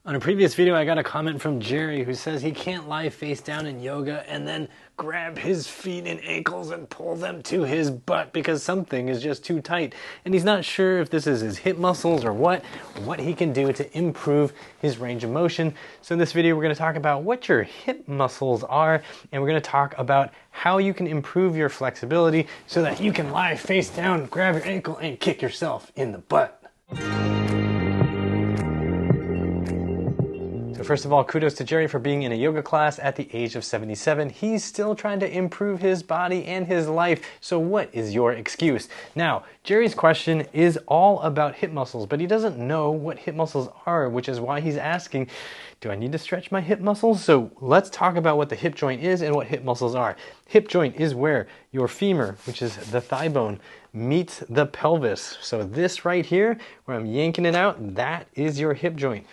On a previous video, I got a comment from Jerry who says he can't lie face down in yoga and then grab his feet and ankles and pull them to his butt because something is just too tight. And he's not sure if this is his hip muscles or what he can do to improve his range of motion. So in this video, we're going to talk about what your hip muscles are, and we're going to talk about how you can improve your flexibility so that you can lie face down, grab your ankle, and kick yourself in the butt. First of all, kudos to Jerry for being in a yoga class at the age of 77. He's still trying to improve his body and his life. So what is your excuse? Now, Jerry's question is all about hip muscles, but he doesn't know what hip muscles are, which is why he's asking, do I need to stretch my hip muscles? So let's talk about what the hip joint is and what hip muscles are. Hip joint is where your femur, which is the thigh bone, meets the pelvis. So this right here, where I'm yanking it out, that is your hip joint.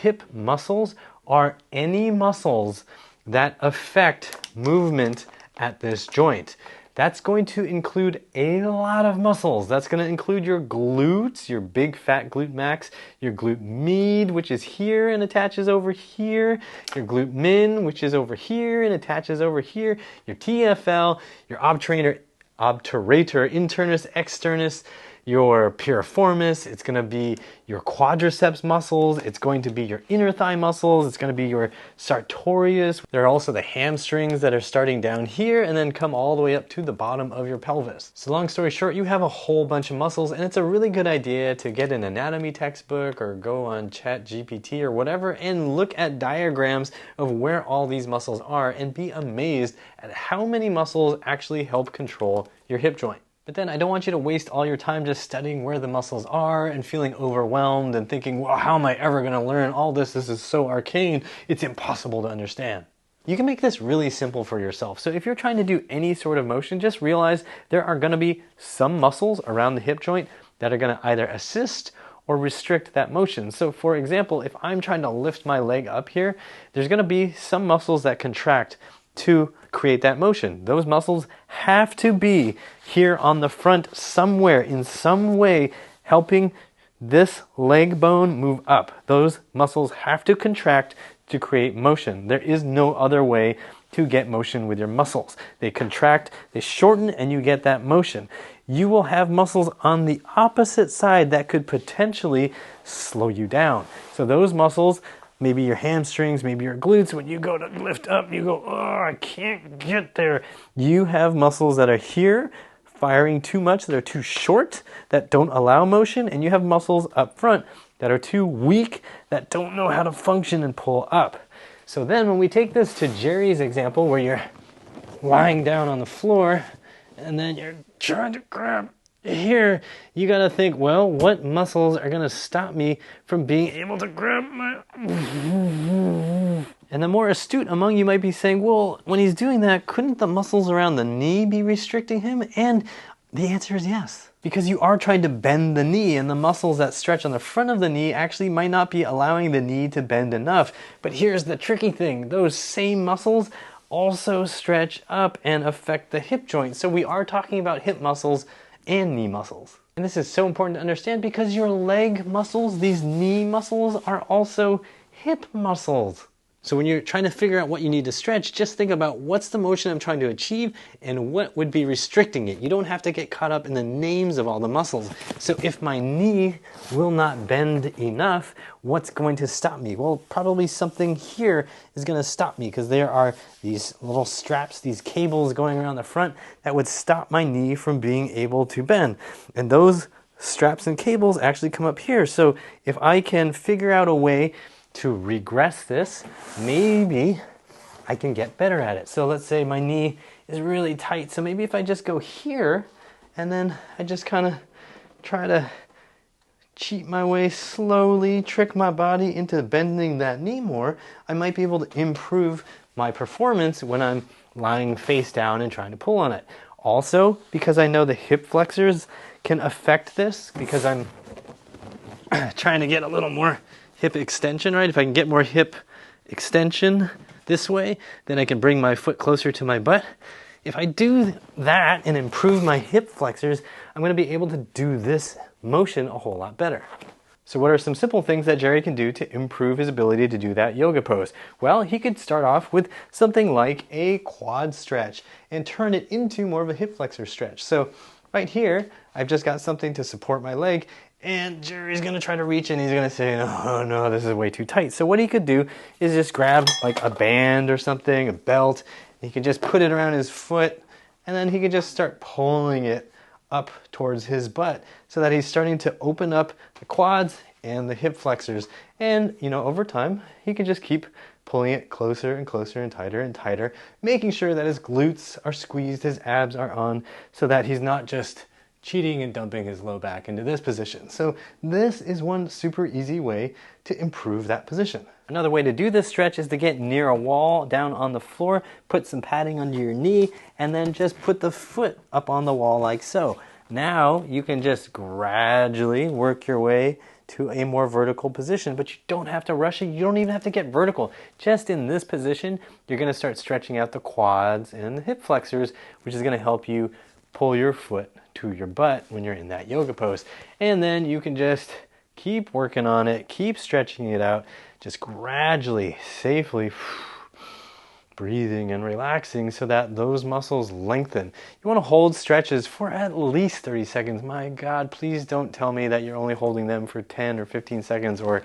Hip muscles are any muscles that affect movement at this joint. That's going to include a lot of muscles. That's going to include your glutes, your big fat glute max, your glute med, which is here and attaches over here, your glute min, which is over here and attaches over here, your TFL, your obturator internus, externus, your piriformis, it's going to be your quadriceps muscles, it's going to be your inner thigh muscles, it's going to be your sartorius. There are also the hamstrings that are starting down here and then come all the way up to the bottom of your pelvis. So long story short, you have a whole bunch of muscles, and it's a really good idea to get an anatomy textbook or go on ChatGPT or whatever and look at diagrams of where all these muscles are and be amazed at how many muscles actually help control your hip joint. But then I don't want you to waste all your time just studying where the muscles are and feeling overwhelmed and thinking, well, how am I ever going to learn all this? This is so arcane, it's impossible to understand. You can make this really simple for yourself. So if you're trying to do any sort of motion, just realize there are going to be some muscles around the hip joint that are going to either assist or restrict that motion. So for example, if I'm trying to lift my leg up here, there's going to be some muscles that contract to create that motion. Those muscles have to be here on the front somewhere, in some way, helping this leg bone move up. Those muscles have to contract to create motion. There is no other way to get motion with your muscles. They contract, they shorten, and you get that motion. You will have muscles on the opposite side that could potentially slow you down. So those muscles, maybe your hamstrings, maybe your glutes, when you go to lift up, you go, oh, I can't get there. You have muscles that are here firing too much, that are too short, that don't allow motion, and you have muscles up front that are too weak, that don't know how to function and pull up. So then when we take this to Jerry's example where you're lying down on the floor and then you're trying to grab here, you got to think, well, what muscles are going to stop me from being able to grab my... And the more astute among you might be saying, well, when he's doing that, couldn't the muscles around the knee be restricting him? And the answer is yes, because you are trying to bend the knee, and the muscles that stretch on the front of the knee actually might not be allowing the knee to bend enough. But here's the tricky thing. Those same muscles also stretch up and affect the hip joint. So we are talking about hip muscles and knee muscles. And this is so important to understand because your leg muscles, these knee muscles, are also hip muscles. So when you're trying to figure out what you need to stretch, just think about what's the motion I'm trying to achieve and what would be restricting it. You don't have to get caught up in the names of all the muscles. So if my knee will not bend enough, what's going to stop me? Well, probably something here is going to stop me because there are these little straps, these cables going around the front that would stop my knee from being able to bend. And those straps and cables actually come up here. So if I can figure out a way to regress this, maybe I can get better at it. So let's say my knee is really tight. So maybe if I just go here and then I just kind of try to cheat my way slowly, trick my body into bending that knee more, I might be able to improve my performance when I'm lying face down and trying to pull on it. Also, because I know the hip flexors can affect this, because I'm trying to get a little more hip extension, right? If I can get more hip extension this way, then I can bring my foot closer to my butt. If I do that and improve my hip flexors, I'm going to be able to do this motion a whole lot better. So what are some simple things that Jerry can do to improve his ability to do that yoga pose? Well, he could start off with something like a quad stretch and turn it into more of a hip flexor stretch. So right here, I've just got something to support my leg, and Jerry's gonna try to reach and he's gonna say, oh no, this is way too tight. So what he could do is just grab like a band or something, a belt, and he could just put it around his foot, and then he could just start pulling it up towards his butt so that he's starting to open up the quads and the hip flexors. And, over time, he can just keep pulling it closer and closer and tighter, making sure that his glutes are squeezed, his abs are on, so that he's not just cheating and dumping his low back into this position. So this is one super easy way to improve that position. Another way to do this stretch is to get near a wall, down on the floor, put some padding under your knee, and then just put the foot up on the wall like so. Now you can just gradually work your way to a more vertical position, but you don't have to rush it. You don't even have to get vertical. Just in this position, you're going to start stretching out the quads and the hip flexors, which is going to help you pull your foot to your butt when you're in that yoga pose. And then you can just keep working on it, keep stretching it out, just gradually, safely breathing and relaxing so that those muscles lengthen. You want to hold stretches for at least 30 seconds. My God, please don't tell me that you're only holding them for 10 or 15 seconds or,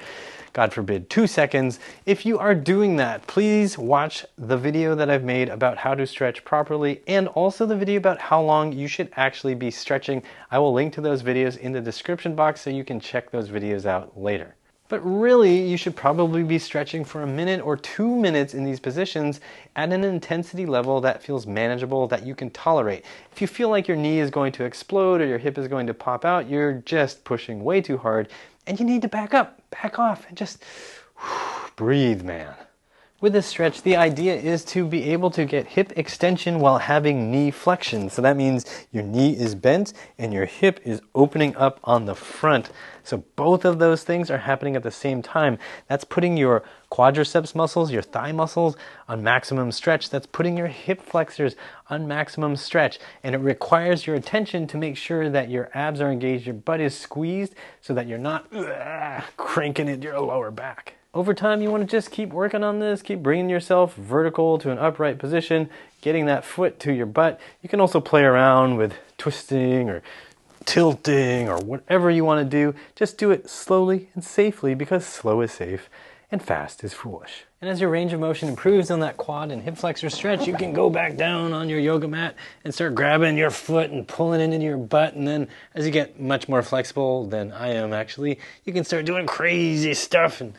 God forbid, 2 seconds. If you are doing that, please watch the video that I've made about how to stretch properly and also the video about how long you should actually be stretching. I will link to those videos in the description box so you can check those videos out later. But really, you should probably be stretching for 1 minute or 2 minutes in these positions at an intensity level that feels manageable, that you can tolerate. If you feel like your knee is going to explode or your hip is going to pop out, you're just pushing way too hard and you need to back up, back off, and just breathe, man. With this stretch, the idea is to be able to get hip extension while having knee flexion. So that means your knee is bent and your hip is opening up on the front. So both of those things are happening at the same time. That's putting your quadriceps muscles, your thigh muscles on maximum stretch. That's putting your hip flexors on maximum stretch. And it requires your attention to make sure that your abs are engaged, your butt is squeezed so that you're not cranking into your lower back. Over time, you want to just keep working on this, keep bringing yourself vertical to an upright position, getting that foot to your butt. You can also play around with twisting or tilting or whatever you want to do. Just do it slowly and safely because slow is safe and fast is foolish. And as your range of motion improves on that quad and hip flexor stretch, you can go back down on your yoga mat and start grabbing your foot and pulling it into your butt. And then as you get much more flexible than I am actually, you can start doing crazy stuff. And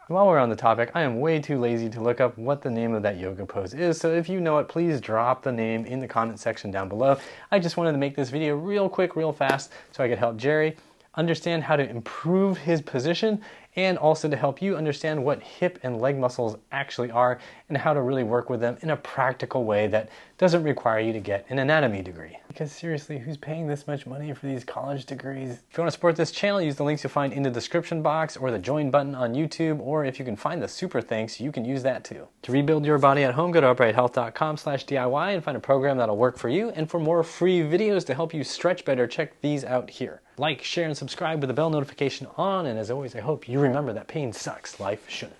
while we're on the topic, I am way too lazy to look up what the name of that yoga pose is, so if you know it, please drop the name in the comment section down below. I just wanted to make this video real quick, real fast, so I could help Jerry understand how to improve his position and also to help you understand what hip and leg muscles actually are and how to really work with them in a practical way that doesn't require you to get an anatomy degree. Because seriously, who's paying this much money for these college degrees? If you want to support this channel, use the links you'll find in the description box or the join button on YouTube, or if you can find the super thanks, you can use that too. To rebuild your body at home, go to uprighthealth.com/DIY and find a program that'll work for you. And for more free videos to help you stretch better, check these out here. Like, share, and subscribe with the bell notification on. And as always, I hope you remember that pain sucks, life shouldn't.